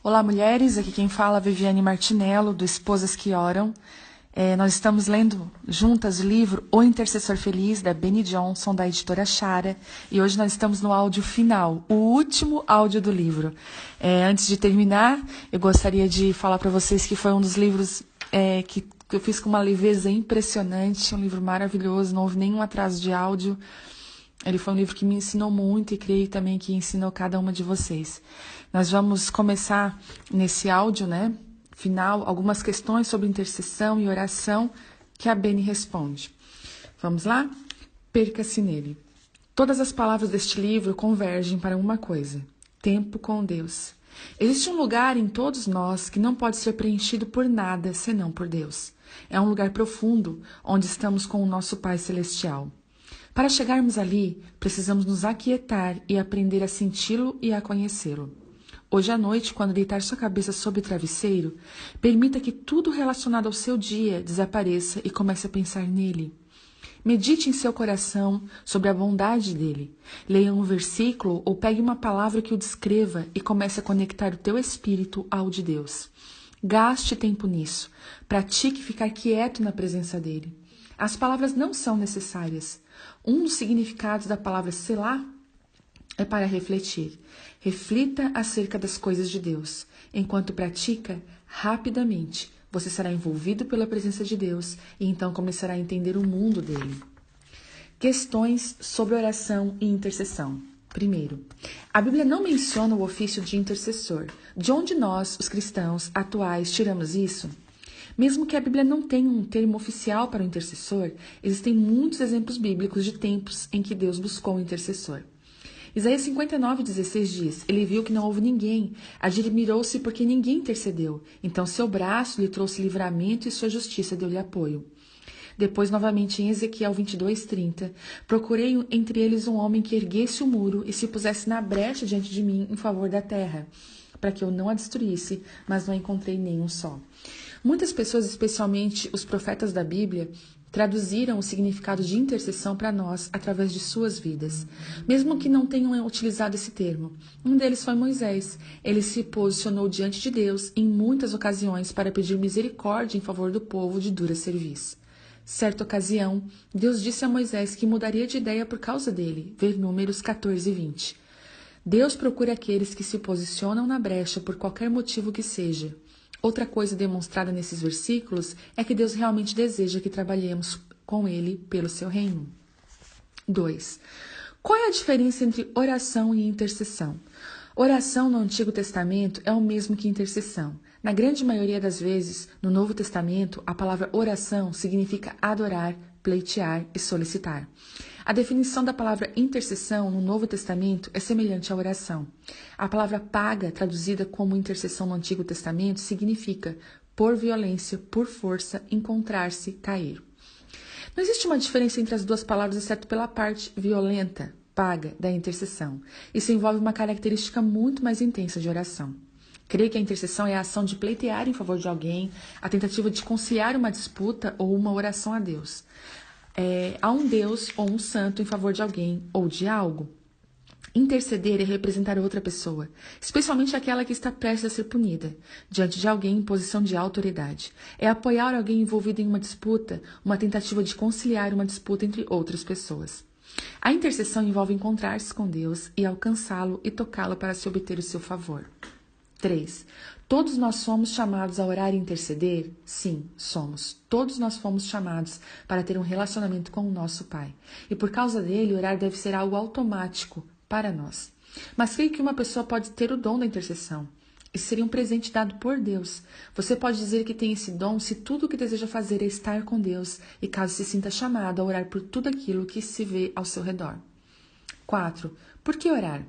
Olá, mulheres. Aqui quem fala é Viviane Martinello, do Esposas que Oram. Nós estamos lendo juntas o livro O Intercessor Feliz, da Beni Johnson, da editora Chara. E hoje nós estamos no áudio final, o último áudio do livro. Antes de terminar, eu gostaria de falar para vocês que foi um dos livros que eu fiz com uma leveza impressionante, um livro maravilhoso, não houve nenhum atraso de áudio. Ele foi um livro que me ensinou muito e creio também que ensinou cada uma de vocês. Nós vamos começar nesse áudio, final, algumas questões sobre intercessão e oração que a Beni responde. Vamos lá? Perca-se nele. Todas as palavras deste livro convergem para uma coisa: tempo com Deus. Existe um lugar em todos nós que não pode ser preenchido por nada senão por Deus. É um lugar profundo onde estamos com o nosso Pai Celestial. Para chegarmos ali, precisamos nos aquietar e aprender a senti-lo e a conhecê-lo. Hoje à noite, quando deitar sua cabeça sob o travesseiro, permita que tudo relacionado ao seu dia desapareça e comece a pensar nele. Medite em seu coração sobre a bondade dele. Leia um versículo ou pegue uma palavra que o descreva e comece a conectar o teu espírito ao de Deus. Gaste tempo nisso. Pratique ficar quieto na presença dele. As palavras não são necessárias. Um dos significados da palavra selá é para refletir. Reflita acerca das coisas de Deus. Enquanto pratica, rapidamente, você será envolvido pela presença de Deus e então começará a entender o mundo dele. Questões sobre oração e intercessão. Primeiro, a Bíblia não menciona o ofício de intercessor. De onde nós, os cristãos atuais, tiramos isso? Mesmo que a Bíblia não tenha um termo oficial para o intercessor, existem muitos exemplos bíblicos de tempos em que Deus buscou um intercessor. Isaías 59:16 diz: Ele viu que não houve ninguém, admirou-se porque ninguém intercedeu. Então seu braço lhe trouxe livramento e sua justiça deu-lhe apoio. Depois, novamente, em Ezequiel 22:30, procurei entre eles um homem que erguesse o muro e se pusesse na brecha diante de mim em favor da terra, para que eu não a destruísse, mas não encontrei nenhum só. Muitas pessoas, especialmente os profetas da Bíblia, traduziram o significado de intercessão para nós através de suas vidas, mesmo que não tenham utilizado esse termo. Um deles foi Moisés. Ele se posicionou diante de Deus em muitas ocasiões para pedir misericórdia em favor do povo de dura cerviz. Certa ocasião, Deus disse a Moisés que mudaria de ideia por causa dele. Ver Números 14:20. Deus procura aqueles que se posicionam na brecha por qualquer motivo que seja. Outra coisa demonstrada nesses versículos é que Deus realmente deseja que trabalhemos com Ele pelo seu reino. 2. Qual é a diferença entre oração e intercessão? Oração no Antigo Testamento é o mesmo que intercessão. Na grande maioria das vezes, no Novo Testamento, a palavra oração significa adorar, pleitear e solicitar. A definição da palavra intercessão no Novo Testamento é semelhante à oração. A palavra paga, traduzida como intercessão no Antigo Testamento, significa por violência, por força, encontrar-se, cair. Não existe uma diferença entre as duas palavras, exceto pela parte violenta, paga, da intercessão. Isso envolve uma característica muito mais intensa de oração. Creio que a intercessão é a ação de pleitear em favor de alguém, a tentativa de conciliar uma disputa ou uma oração a Deus. A um Deus ou um santo em favor de alguém ou de algo. Interceder é representar outra pessoa, especialmente aquela que está prestes a ser punida, diante de alguém em posição de autoridade. É apoiar alguém envolvido em uma disputa, uma tentativa de conciliar uma disputa entre outras pessoas. A intercessão envolve encontrar-se com Deus e alcançá-lo e tocá-lo para se obter o seu favor. 3. Todos nós somos chamados a orar e interceder? Sim, somos. Todos nós fomos chamados para ter um relacionamento com o nosso Pai. E por causa dele, orar deve ser algo automático para nós. Mas creio que uma pessoa pode ter o dom da intercessão. Isso seria um presente dado por Deus. Você pode dizer que tem esse dom se tudo o que deseja fazer é estar com Deus e caso se sinta chamado a orar por tudo aquilo que se vê ao seu redor. 4. Por que orar?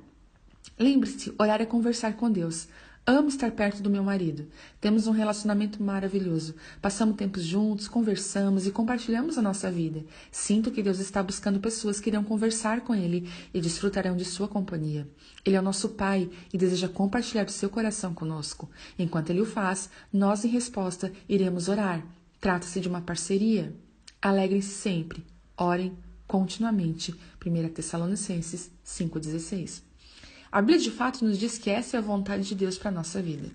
Lembre-se, orar é conversar com Deus. Amo estar perto do meu marido. Temos um relacionamento maravilhoso. Passamos tempos juntos, conversamos e compartilhamos a nossa vida. Sinto que Deus está buscando pessoas que irão conversar com Ele e desfrutarão de sua companhia. Ele é o nosso Pai e deseja compartilhar o seu coração conosco. Enquanto Ele o faz, nós, em resposta, iremos orar. Trata-se de uma parceria. Alegrem-se sempre. Orem continuamente. 1 Tessalonicenses 5,16. A Bíblia de fato nos diz que essa é a vontade de Deus para a nossa vida.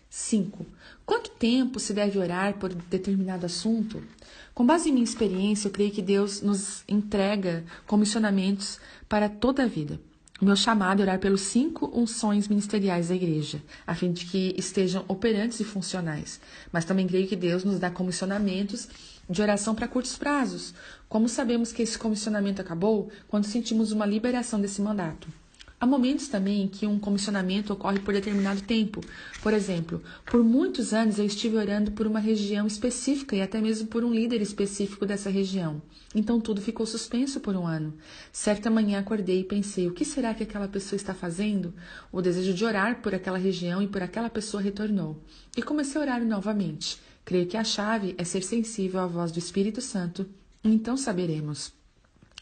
5. Quanto tempo se deve orar por determinado assunto? Com base em minha experiência, eu creio que Deus nos entrega comissionamentos para toda a vida. O meu chamado é orar pelos 5 unções ministeriais da igreja, a fim de que estejam operantes e funcionais. Mas também creio que Deus nos dá comissionamentos de oração para curtos prazos. Como sabemos que esse comissionamento acabou? Quando sentimos uma liberação desse mandato. Há momentos também em que um comissionamento ocorre por determinado tempo. Por exemplo, por muitos anos eu estive orando por uma região específica e até mesmo por um líder específico dessa região. Então tudo ficou suspenso por um ano. Certa manhã acordei e pensei, o que será que aquela pessoa está fazendo? O desejo de orar por aquela região e por aquela pessoa retornou. E comecei a orar novamente. Creio que a chave é ser sensível à voz do Espírito Santo, e então saberemos.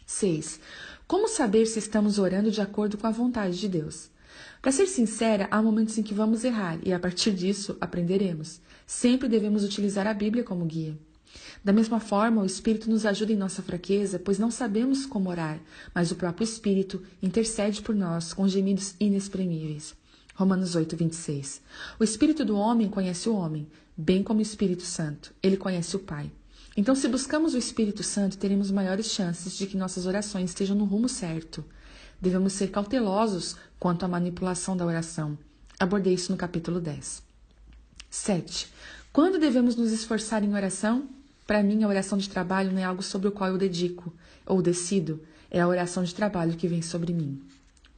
6. Como saber se estamos orando de acordo com a vontade de Deus? Para ser sincera, há momentos em que vamos errar e a partir disso aprenderemos. Sempre devemos utilizar a Bíblia como guia. Da mesma forma, o Espírito nos ajuda em nossa fraqueza, pois não sabemos como orar, mas o próprio Espírito intercede por nós com gemidos inexprimíveis. Romanos 8, 26. O Espírito do homem conhece o homem, bem como o Espírito Santo. Ele conhece o Pai. Então, se buscamos o Espírito Santo, teremos maiores chances de que nossas orações estejam no rumo certo. Devemos ser cautelosos quanto à manipulação da oração. Abordei isso no capítulo 10. 7. Quando devemos nos esforçar em oração? Para mim, a oração de trabalho não é algo sobre o qual eu dedico ou decido. É a oração de trabalho que vem sobre mim.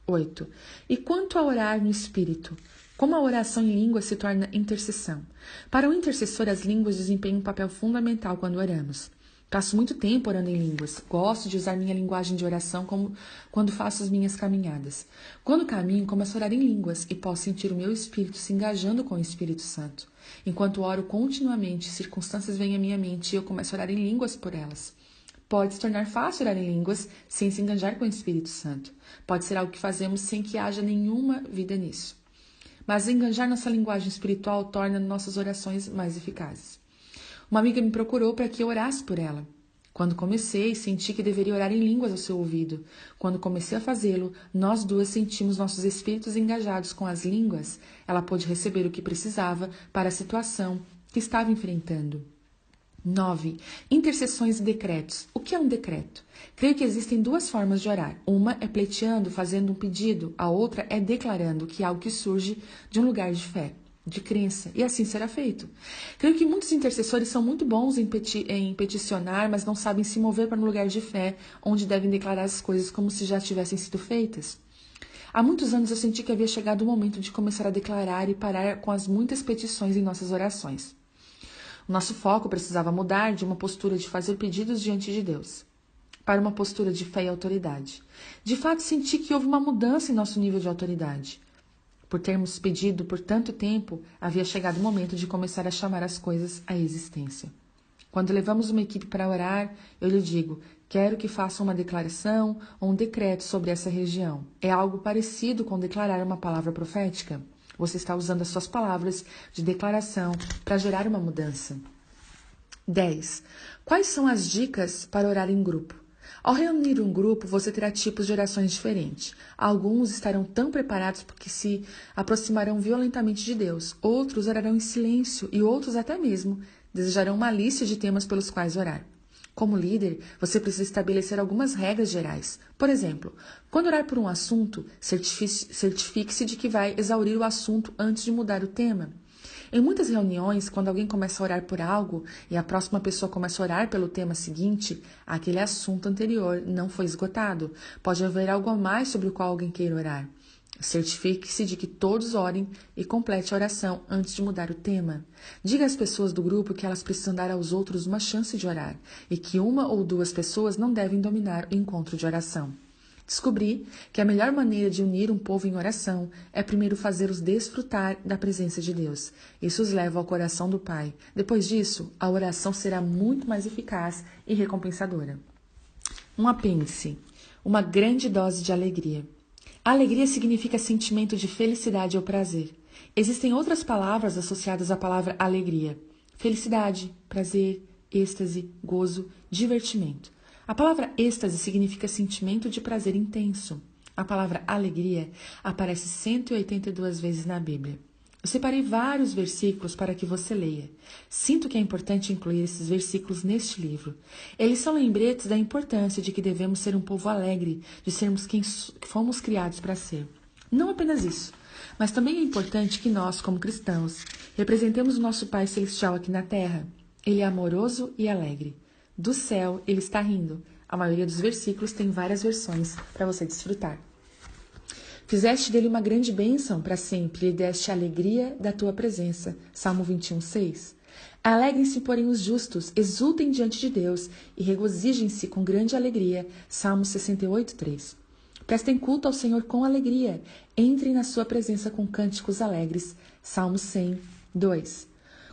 8. E quanto a orar no Espírito? Como a oração em língua se torna intercessão? Para o intercessor, as línguas desempenham um papel fundamental quando oramos. Passo muito tempo orando em línguas. Gosto de usar minha linguagem de oração como quando faço as minhas caminhadas. Quando caminho, começo a orar em línguas e posso sentir o meu espírito se engajando com o Espírito Santo. Enquanto oro continuamente, circunstâncias vêm à minha mente e eu começo a orar em línguas por elas. Pode se tornar fácil orar em línguas sem se engajar com o Espírito Santo. Pode ser algo que fazemos sem que haja nenhuma vida nisso. Mas enganjar nossa linguagem espiritual torna nossas orações mais eficazes. Uma amiga me procurou para que eu orasse por ela. Quando comecei, senti que deveria orar em línguas ao seu ouvido. Quando comecei a fazê-lo, nós duas sentimos nossos espíritos engajados com as línguas. Ela pôde receber o que precisava para a situação que estava enfrentando. 9. Intercessões e decretos. O que é um decreto? Creio que existem duas formas de orar. Uma é pleiteando, fazendo um pedido. A outra é declarando, que é algo que surge de um lugar de fé, de crença. E assim será feito. Creio que muitos intercessores são muito bons em peticionar, mas não sabem se mover para um lugar de fé, onde devem declarar as coisas como se já tivessem sido feitas. Há muitos anos eu senti que havia chegado o momento de começar a declarar e parar com as muitas petições em nossas orações. O nosso foco precisava mudar de uma postura de fazer pedidos diante de Deus para uma postura de fé e autoridade. De fato, senti que houve uma mudança em nosso nível de autoridade. Por termos pedido por tanto tempo, havia chegado o momento de começar a chamar as coisas à existência. Quando levamos uma equipe para orar, eu lhe digo, quero que faça uma declaração ou um decreto sobre essa região. É algo parecido com declarar uma palavra profética? Você está usando as suas palavras de declaração para gerar uma mudança. 10. Quais são as dicas para orar em grupo? Ao reunir um grupo, você terá tipos de orações diferentes. Alguns estarão tão preparados porque se aproximarão violentamente de Deus. Outros orarão em silêncio e outros até mesmo desejarão uma lista de temas pelos quais orar. Como líder, você precisa estabelecer algumas regras gerais. Por exemplo, quando orar por um assunto, certifique-se de que vai exaurir o assunto antes de mudar o tema. Em muitas reuniões, quando alguém começa a orar por algo e a próxima pessoa começa a orar pelo tema seguinte, aquele assunto anterior não foi esgotado. Pode haver algo a mais sobre o qual alguém queira orar. Certifique-se de que todos orem e complete a oração antes de mudar o tema. Diga às pessoas do grupo que elas precisam dar aos outros uma chance de orar e que uma ou duas pessoas não devem dominar o encontro de oração. Descobri que a melhor maneira de unir um povo em oração é primeiro fazê-los desfrutar da presença de Deus. Isso os leva ao coração do Pai. Depois disso, a oração será muito mais eficaz e recompensadora. Um apêndice. Uma grande dose de alegria. A alegria significa sentimento de felicidade ou prazer. Existem outras palavras associadas à palavra alegria. Felicidade, prazer, êxtase, gozo, divertimento. A palavra êxtase significa sentimento de prazer intenso. A palavra alegria aparece 182 vezes na Bíblia. Eu separei vários versículos para que você leia. Sinto que é importante incluir esses versículos neste livro. Eles são lembretes da importância de que devemos ser um povo alegre, de sermos quem fomos criados para ser. Não apenas isso, mas também é importante que nós, como cristãos, representemos o nosso Pai Celestial aqui na terra. Ele é amoroso e alegre. Do céu, ele está rindo. A maioria dos versículos tem várias versões para você desfrutar. Fizeste dele uma grande bênção para sempre, lhe deste a alegria da tua presença. Salmo 21:6. Alegrem-se, porém, os justos, exultem diante de Deus e regozijem-se com grande alegria. Salmo 68:3. Prestem culto ao Senhor com alegria, entrem na sua presença com cânticos alegres. Salmo 100:2.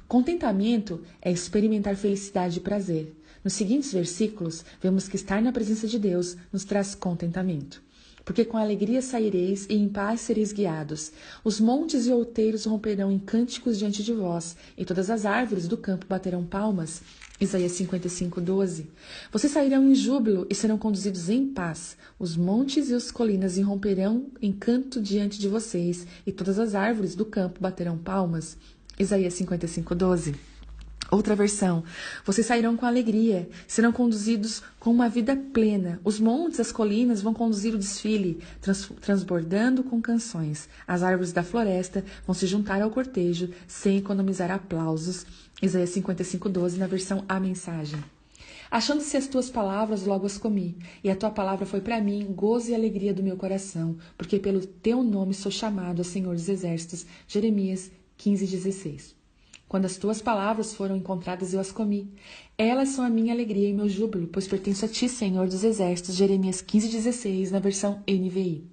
Contentamento é experimentar felicidade e prazer. Nos seguintes versículos, vemos que estar na presença de Deus nos traz contentamento. Porque com alegria saireis e em paz sereis guiados. Os montes e outeiros romperão em cânticos diante de vós, e todas as árvores do campo baterão palmas. Isaías 55:12. Vocês sairão em júbilo e serão conduzidos em paz. Os montes e as colinas irromperão em canto diante de vocês, e todas as árvores do campo baterão palmas. Isaías 55:12. Outra versão. Vocês sairão com alegria, serão conduzidos com uma vida plena. Os montes, as colinas vão conduzir o desfile, transbordando com canções. As árvores da floresta vão se juntar ao cortejo, sem economizar aplausos. Isaías 55:12, na versão A Mensagem. Achando-se as tuas palavras, logo as comi, e a tua palavra foi para mim gozo e alegria do meu coração, porque pelo teu nome sou chamado a Senhor dos Exércitos. Jeremias 15:16. Quando as tuas palavras foram encontradas, eu as comi. Elas são a minha alegria e meu júbilo, pois pertenço a ti, Senhor dos Exércitos. Jeremias 15:16, na versão NVI.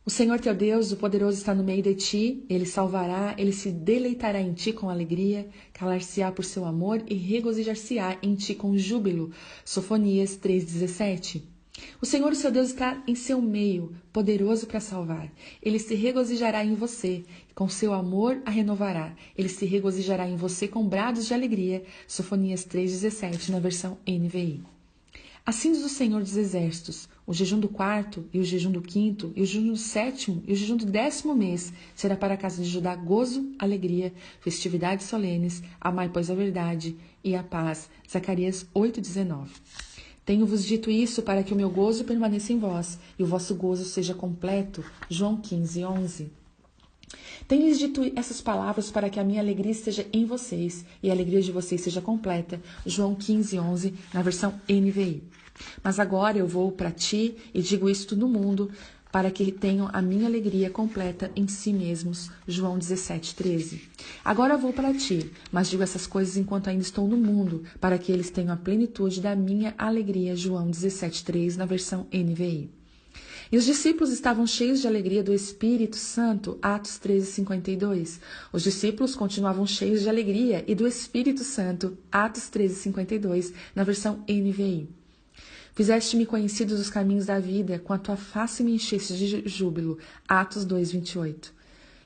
O Senhor teu Deus, o poderoso, está no meio de ti. Ele salvará, ele se deleitará em ti com alegria, calar-se-á por seu amor e regozijar-se-á em ti com júbilo. Sofonias 3:17. O Senhor, o seu Deus, está em seu meio, poderoso para salvar. Ele se regozijará em você, com seu amor a renovará. Ele se regozijará em você com brados de alegria. Sofonias 3:17, na versão NVI. Assim diz o Senhor dos Exércitos: o jejum do 4º, e o jejum do 5º, e o jejum do 7º, e o jejum do 10º mês será para a casa de Judá gozo, alegria, festividades solenes, amai, pois, a verdade e a paz. Zacarias 8:19. Tenho-vos dito isso para que o meu gozo permaneça em vós e o vosso gozo seja completo. João 15:11. Tenho-lhes dito essas palavras para que a minha alegria esteja em vocês e a alegria de vocês seja completa. João 15:11, na versão NVI. Mas agora eu vou para ti e digo isto no mundo, para que tenham a minha alegria completa em si mesmos. João 17:13. Agora vou para ti, mas digo essas coisas enquanto ainda estou no mundo, para que eles tenham a plenitude da minha alegria. João 17:3, na versão NVI. E os discípulos estavam cheios de alegria do Espírito Santo. Atos 13:52. Os discípulos continuavam cheios de alegria e do Espírito Santo. Atos 13:52, na versão NVI. Fizeste-me conhecidos os caminhos da vida, com a tua face me encheste de júbilo. Atos 2:28.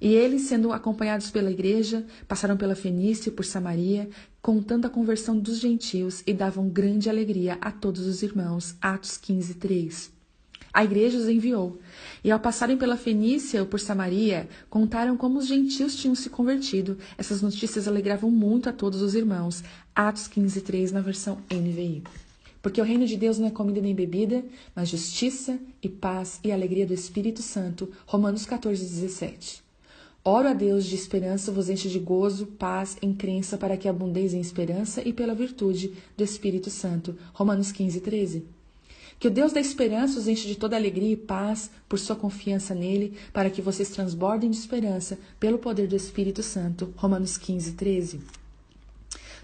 E eles, sendo acompanhados pela igreja, passaram pela Fenícia e por Samaria, contando a conversão dos gentios, e davam grande alegria a todos os irmãos. Atos 15:3. A igreja os enviou, e ao passarem pela Fenícia ou por Samaria, contaram como os gentios tinham se convertido. Essas notícias alegravam muito a todos os irmãos. Atos 15:3, na versão NVI. Porque o reino de Deus não é comida nem bebida, mas justiça e paz e alegria do Espírito Santo. Romanos 14:17. Oro a Deus de esperança vos enche de gozo, paz, em crença, para que abundeis em esperança e pela virtude do Espírito Santo. Romanos 15:13. Que o Deus da esperança os enche de toda alegria e paz por sua confiança nele, para que vocês transbordem de esperança pelo poder do Espírito Santo. Romanos 15:13.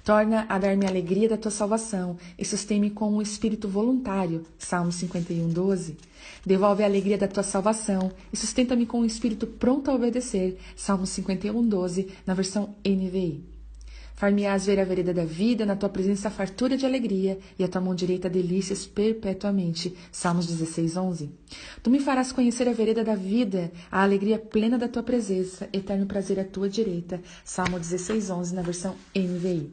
Torna a dar-me a alegria da tua salvação e sustém-me com um espírito voluntário. Salmo 51:12. Devolve a alegria da tua salvação e sustenta-me com um espírito pronto a obedecer. Salmo 51:12, na versão NVI. Far-me-ás ver a vereda da vida, na tua presença a fartura de alegria, e a tua mão direita delícias perpetuamente. Salmos 16:11. Tu me farás conhecer a vereda da vida, a alegria plena da tua presença, eterno prazer à tua direita. Salmo 16:11, na versão NVI.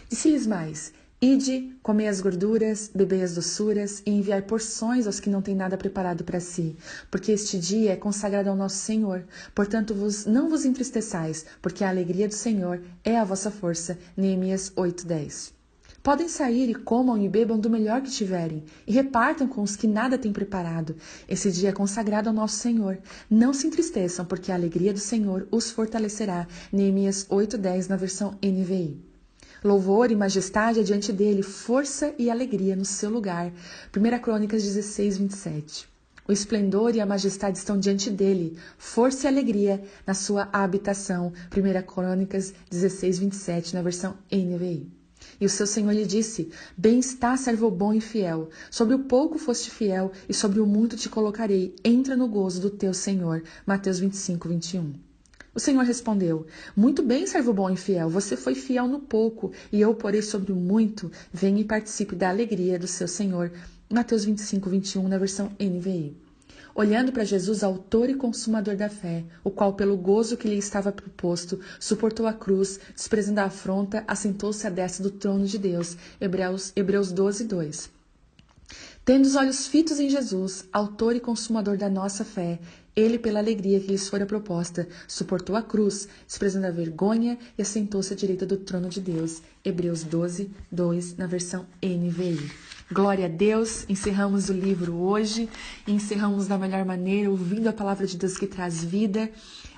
Disse-lhes mais: Ide, comei as gorduras, bebei as doçuras e enviai porções aos que não têm nada preparado para si, porque este dia é consagrado ao nosso Senhor. Portanto, não vos entristeçais, porque a alegria do Senhor é a vossa força. Neemias 8:10. Podem sair e comam e bebam do melhor que tiverem, e repartam com os que nada têm preparado. Esse dia é consagrado ao nosso Senhor. Não se entristeçam, porque a alegria do Senhor os fortalecerá. Neemias 8:10, na versão NVI. Louvor e majestade é diante dele, força e alegria no seu lugar. 1 Crônicas 16:27. O esplendor e a majestade estão diante dele, força e alegria na sua habitação. 1 Crônicas 16:27, na versão NVI. E o seu Senhor lhe disse: Bem está, servo bom e fiel. Sobre o pouco foste fiel, e sobre o muito te colocarei. Entra no gozo do teu Senhor. Mateus 25:21. O Senhor respondeu: Muito bem, servo bom e fiel, você foi fiel no pouco, e eu o porei sobre o muito. Venha e participe da alegria do seu Senhor. Mateus 25:21, na versão NVI. Olhando para Jesus, autor e consumador da fé, o qual, pelo gozo que lhe estava proposto, suportou a cruz, desprezando a afronta, assentou-se à destra do trono de Deus. Hebreus 12:2. Tendo os olhos fitos em Jesus, autor e consumador da nossa fé, ele, pela alegria que lhes fora proposta, suportou a cruz, desprezando a vergonha e assentou-se à direita do trono de Deus. Hebreus 12:2, na versão NVI. Glória a Deus, encerramos o livro hoje, e encerramos da melhor maneira, ouvindo a palavra de Deus que traz vida.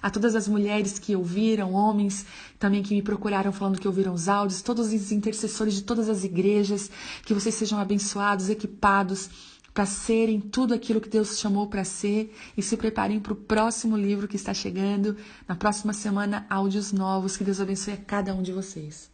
A todas as mulheres que ouviram, homens também que me procuraram falando que ouviram os áudios, todos os intercessores de todas as igrejas, que vocês sejam abençoados, equipados, para serem tudo aquilo que Deus chamou para ser, e se preparem para o próximo livro que está chegando. Na próxima semana, áudios novos. Que Deus abençoe a cada um de vocês.